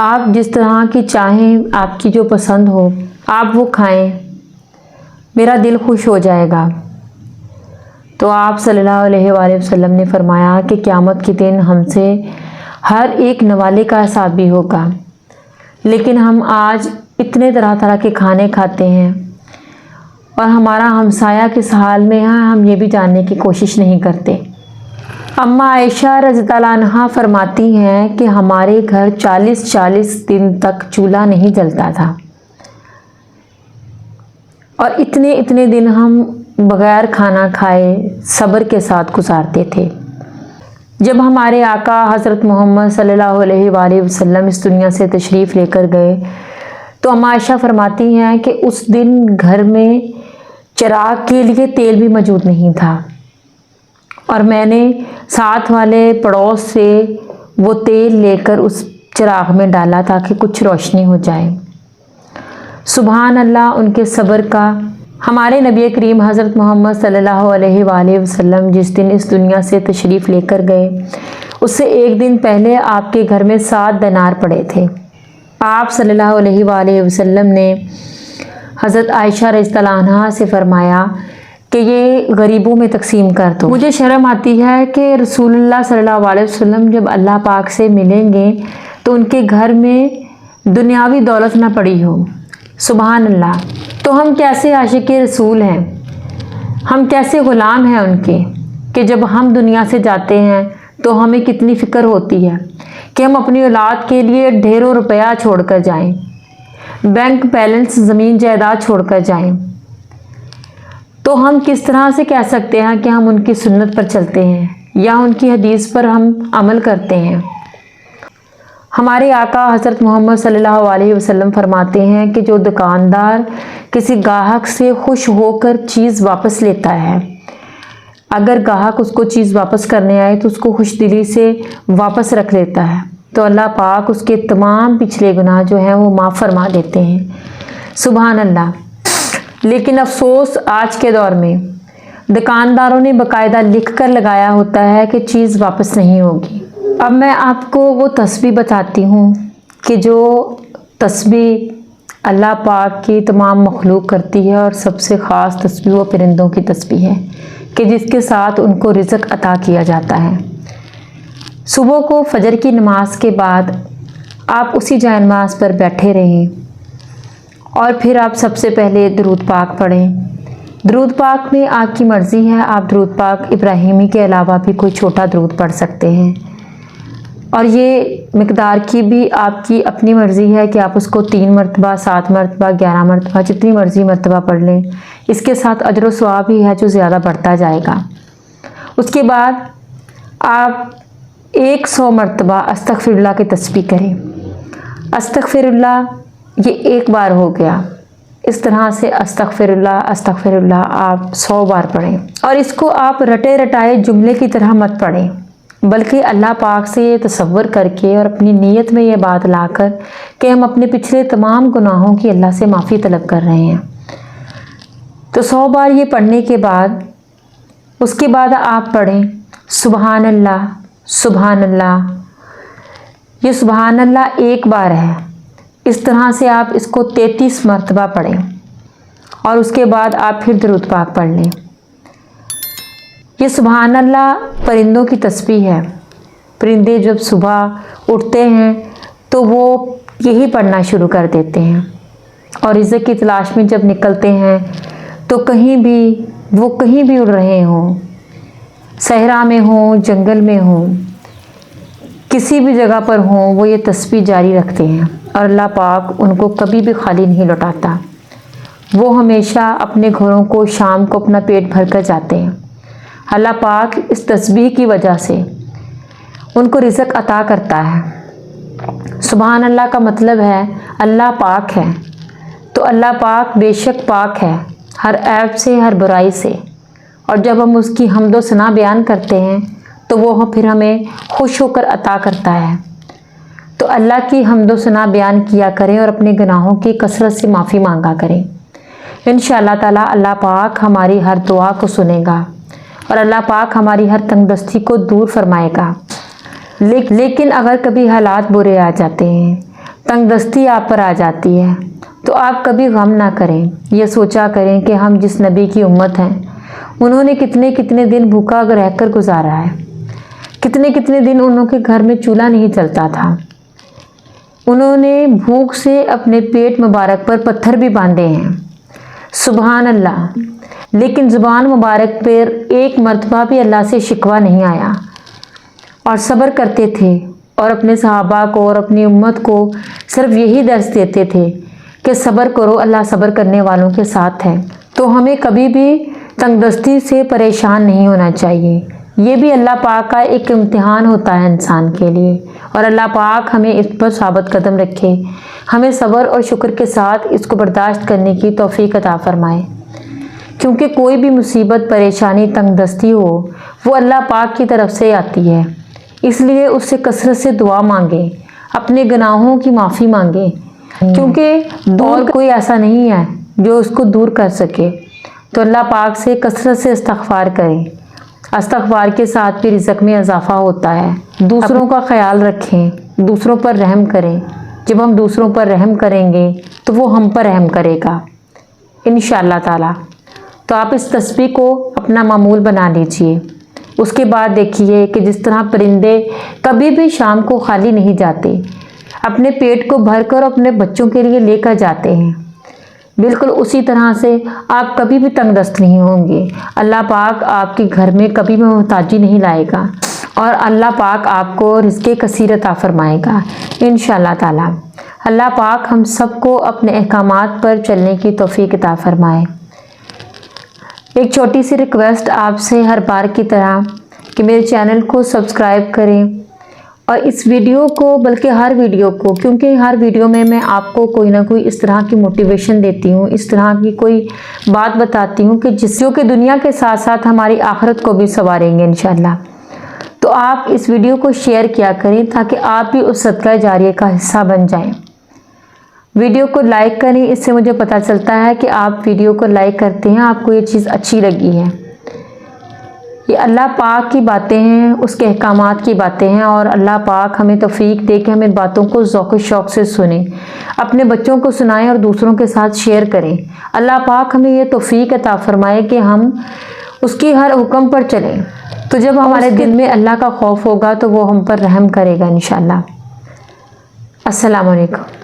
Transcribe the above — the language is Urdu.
آپ جس طرح کی چاہیں، آپ کی جو پسند ہو آپ وہ کھائیں، میرا دل خوش ہو جائے گا۔ تو آپ صلی اللہ علیہ وآلہ وسلم نے فرمایا کہ قیامت کے دن ہم سے ہر ایک نوالے کا حساب بھی ہوگا، لیکن ہم آج اتنے طرح طرح کے کھانے کھاتے ہیں اور ہمارا ہمسایہ کس حال میں ہے ہم یہ بھی جاننے کی کوشش نہیں کرتے۔ اماں عائشہ رضی اللہ عنہا فرماتی ہیں کہ ہمارے گھر 40 دن تک چولہا نہیں جلتا تھا، اور اتنے دن ہم بغیر کھانا کھائے صبر کے ساتھ گزارتے تھے۔ جب ہمارے آقا حضرت محمد صلی اللہ علیہ وآلہ وسلم اس دنیا سے تشریف لے کر گئے تو اماں عائشہ فرماتی ہیں کہ اس دن گھر میں چراغ کے لیے تیل بھی موجود نہیں تھا، اور میں نے ساتھ والے پڑوس سے وہ تیل لے کر اس چراغ میں ڈالا تاکہ کچھ روشنی ہو جائے۔ سبحان اللہ ان کے صبر کا۔ ہمارے نبی کریم حضرت محمد صلی اللہ علیہ وآلہ وسلم جس دن اس دنیا سے تشریف لے کر گئے اس سے ایک دن پہلے آپ کے گھر میں 7 دینار پڑے تھے۔ آپ صلی اللہ علیہ وآلہ وسلم نے حضرت عائشہ رضی اللہ عنہا سے فرمایا کہ یہ غریبوں میں تقسیم کر دو۔ مجھے شرم آتی ہے کہ رسول اللہ صلی اللہ علیہ وسلم جب اللہ پاک سے ملیں گے تو ان کے گھر میں دنیاوی دولت نہ پڑی ہو۔ سبحان اللہ۔ تو ہم کیسے عاشق رسول ہیں، ہم کیسے غلام ہیں ان کے، کہ جب ہم دنیا سے جاتے ہیں تو ہمیں کتنی فکر ہوتی ہے کہ ہم اپنی اولاد کے لیے ڈھیروں روپیہ چھوڑ کر جائیں، بینک بیلنس، زمین جائیداد چھوڑ کر جائیں، تو ہم کس طرح سے کہہ سکتے ہیں کہ ہم ان کی سنت پر چلتے ہیں یا ان کی حدیث پر ہم عمل کرتے ہیں۔ ہمارے آقا حضرت محمد صلی اللہ علیہ وسلم فرماتے ہیں کہ جو دکاندار کسی گاہک سے خوش ہو کر چیز واپس لیتا ہے، اگر گاہک اس کو چیز واپس کرنے آئے تو اس کو خوش دلی سے واپس رکھ لیتا ہے تو اللہ پاک اس کے تمام پچھلے گناہ جو ہیں وہ معاف فرما دیتے ہیں۔ سبحان اللہ۔ لیکن افسوس آج کے دور میں دکانداروں نے باقاعدہ لکھ کر لگایا ہوتا ہے کہ چیز واپس نہیں ہوگی۔ اب میں آپ کو وہ تسبیح بتاتی ہوں کہ جو تسبیح اللہ پاک کی تمام مخلوق کرتی ہے، اور سب سے خاص تسبیح وہ پرندوں کی تسبیح ہے کہ جس کے ساتھ ان کو رزق عطا کیا جاتا ہے۔ صبح کو فجر کی نماز کے بعد آپ اسی جائے نماز پر بیٹھے رہیں اور پھر آپ سب سے پہلے درود پاک پڑھیں۔ درود پاک میں آپ کی مرضی ہے، آپ درود پاک ابراہیمی کے علاوہ بھی کوئی چھوٹا درود پڑھ سکتے ہیں، اور یہ مقدار کی بھی آپ کی اپنی مرضی ہے کہ آپ اس کو 3 مرتبہ، 7 مرتبہ، 11 مرتبہ، جتنی مرضی مرتبہ پڑھ لیں۔ اس کے ساتھ اجر و ثواب ہی ہے جو زیادہ بڑھتا جائے گا۔ اس کے بعد آپ 100 مرتبہ استغفر اللہ کی تسبیح کریں۔ استغفر اللہ یہ ایک بار ہو گیا، اس طرح سے استغفر اللہ آپ 100 بار پڑھیں، اور اس کو آپ رٹے رٹائے جملے کی طرح مت پڑھیں، بلکہ اللہ پاک سے یہ تصور کر کے اور اپنی نیت میں یہ بات لا کر کہ ہم اپنے پچھلے تمام گناہوں کی اللہ سے معافی طلب کر رہے ہیں۔ تو 100 بار یہ پڑھنے کے بعد اس کے بعد آپ پڑھیں سبحان اللہ سبحان اللہ۔ یہ سبحان اللہ ایک بار ہے، اس طرح سے آپ اس کو 33 مرتبہ پڑھیں، اور اس کے بعد آپ پھر درود پاک پڑھ لیں۔ یہ سبحان اللہ پرندوں کی تسبیح ہے۔ پرندے جب صبح اٹھتے ہیں تو وہ یہی پڑھنا شروع کر دیتے ہیں، اور رزق کی تلاش میں جب نکلتے ہیں تو کہیں بھی اڑ رہے ہوں، صحرا میں ہوں، جنگل میں ہوں، کسی بھی جگہ پر ہوں، وہ یہ تسبیح جاری رکھتے ہیں، اور اللہ پاک ان کو کبھی بھی خالی نہیں لوٹاتا۔ وہ ہمیشہ اپنے گھروں کو شام کو اپنا پیٹ بھر کر جاتے ہیں۔ اللہ پاک اس تسبیح کی وجہ سے ان کو رزق عطا کرتا ہے۔ سبحان اللہ کا مطلب ہے اللہ پاک ہے، تو اللہ پاک بے شک پاک ہے ہر عیب سے، ہر برائی سے، اور جب ہم اس کی حمد و ثنا بیان کرتے ہیں تو وہ پھر ہمیں خوش ہو کر عطا کرتا ہے۔ تو اللہ کی حمد و ثنا بیان کیا کریں اور اپنے گناہوں کی کثرت سے معافی مانگا کریں۔ انشاءاللہ تعالی اللہ پاک ہماری ہر دعا کو سنے گا، اور اللہ پاک ہماری ہر تنگ دستی کو دور فرمائے گا۔ لیکن اگر کبھی حالات برے آ جاتے ہیں تنگ دستی آپ پر آ جاتی ہے تو آپ کبھی غم نہ کریں، یہ سوچا کریں کہ ہم جس نبی کی امت ہیں انہوں نے کتنے کتنے دن بھوکا رہ کر گزارا ہے، کتنے کتنے دن انہوں کے گھر میں چولہا نہیں چلتا تھا، انہوں نے بھوک سے اپنے پیٹ مبارک پر پتھر بھی باندھے ہیں، سبحان اللہ، لیکن زبان مبارک پر ایک مرتبہ بھی اللہ سے شکوہ نہیں آیا اور صبر کرتے تھے، اور اپنے صحابہ کو اور اپنی امت کو صرف یہی درس دیتے تھے کہ صبر کرو، اللہ صبر کرنے والوں کے ساتھ ہے۔ تو ہمیں کبھی بھی تنگ دستی سے پریشان نہیں ہونا چاہیے، یہ بھی اللہ پاک کا ایک امتحان ہوتا ہے انسان کے لیے، اور اللہ پاک ہمیں اس پر ثابت قدم رکھے، ہمیں صبر اور شکر کے ساتھ اس کو برداشت کرنے کی توفیق عطا فرمائے، کیونکہ کوئی بھی مصیبت، پریشانی، تنگ دستی ہو وہ اللہ پاک کی طرف سے آتی ہے، اس لیے اس سے کثرت سے دعا مانگیں، اپنے گناہوں کی معافی مانگیں، کیونکہ اور کوئی ایسا نہیں ہے جو اس کو دور کر سکے۔ تو اللہ پاک سے کثرت سے استغفار کریں، استغفار کے ساتھ بھی رزق میں اضافہ ہوتا ہے۔ دوسروں کا خیال رکھیں، دوسروں پر رحم کریں، جب ہم دوسروں پر رحم کریں گے تو وہ ہم پر رحم کرے گا انشاءاللہ تعالی۔ تو آپ اس تسبیح کو اپنا معمول بنا لیجئے۔ اس کے بعد دیکھیے کہ جس طرح پرندے کبھی بھی شام کو خالی نہیں جاتے، اپنے پیٹ کو بھر کر اپنے بچوں کے لیے لے کر جاتے ہیں، بالکل اسی طرح سے آپ کبھی بھی تنگ دست نہیں ہوں گے۔ اللہ پاک آپ کے گھر میں کبھی بھی محتاجی نہیں لائے گا، اور اللہ پاک آپ کو رزق کثیر عطا فرمائے گا انشاءاللہ تعالی۔ اللہ پاک ہم سب کو اپنے احکامات پر چلنے کی توفیق عطا فرمائے۔ ایک چھوٹی سی ریکویسٹ آپ سے ہر بار کی طرح کہ میرے چینل کو سبسکرائب کریں، اور اس ویڈیو کو، بلکہ ہر ویڈیو کو، کیونکہ ہر ویڈیو میں آپ کو کوئی نہ کوئی اس طرح کی موٹیویشن دیتی ہوں، اس طرح کی کوئی بات بتاتی ہوں کہ جس جو کہ دنیا کے ساتھ ساتھ ہماری آخرت کو بھی سنواریں گے انشاءاللہ۔ تو آپ اس ویڈیو کو شیئر کیا کریں تاکہ آپ بھی اس صدقہ جاریہ کا حصہ بن جائیں۔ ویڈیو کو لائک کریں، اس سے مجھے پتہ چلتا ہے کہ آپ ویڈیو کو لائک کرتے ہیں، آپ کو یہ چیز اچھی لگی ہے۔ یہ اللہ پاک کی باتیں ہیں، اس کے احکامات کی باتیں ہیں، اور اللہ پاک ہمیں توفیق دے کہ ہم ان باتوں کو ذوق و شوق سے سنیں، اپنے بچوں کو سنائیں اور دوسروں کے ساتھ شیئر کریں۔ اللہ پاک hمیں یہ توفیق عطا فرمائے کہ ہم اس کی ہر حکم پر چلیں، تو جب ہمارے دل میں اللہ کا خوف ہوگا تو وہ ہم پر رحم کرے گا انشاءاللہ۔ السلام علیکم۔